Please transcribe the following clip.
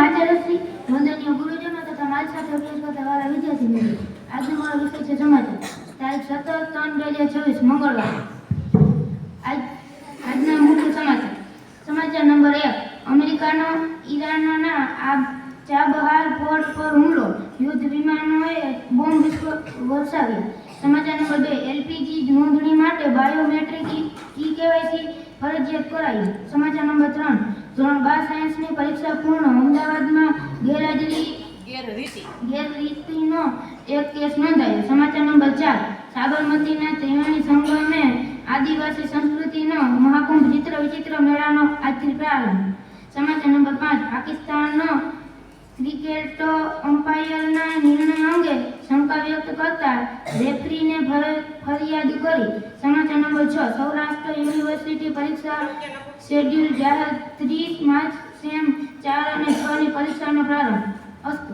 આચાર્યશ્રી, વંદનીય ગુરુજનો તથા મારી સાથે અભ્યાસ કરતા વાળા વિદ્યાર્થી મિત્રો, આજનો મારો વિષય છે સમાચાર. તારીખ 17/3/2026 મંગળવાર. આજના મુખ્ય સમાચાર. સમાચાર નંબર 1. અમેરિકાનો ઈરાનના ચાબહાર પોર્ટ પર હુમલો, યુદ્ધ વિમાનોએ બોમ્બ વરસાવ્યા. સમાચાર નંબર 2. એલપીજી નોંધણી માટે બાયોમેટ્રિક ઈ-કેવાયસી ફરજિયાત કરાયું. સમાચાર નંબર 3. ધોરણ 12 સાયન્સની પરીક્ષા પૂર્ણ. અમદાવાદમાં ગેરરીતિનો એક કેસ નોંધાયો. સમાચાર નંબર 4. સાબરમતીના ત્રિવેણી સંગમે આદિવાસી સંસ્કૃતિનો મહાકુંભ ચિત્ર વિચિત્ર મેળાનો આજથી પ્રારંભ. સમાચાર નંબર 5. પાકિસ્તાનનો ક્રિકેટ અમ્પાયરના નિર્ણય અંગે શંકા વ્યક્ત કરતા રેફરીને ફરિયાદ કરી. સમાચાર નંબર 6. સૌરાષ્ટ્ર યુનિવર્સિટી પરીક્ષા શેડ્યુલ જાહેર. 30 માર્ચ સેમ 4 અને 6 ની પરીક્ષાનો પ્રારંભ. અસ્તુ.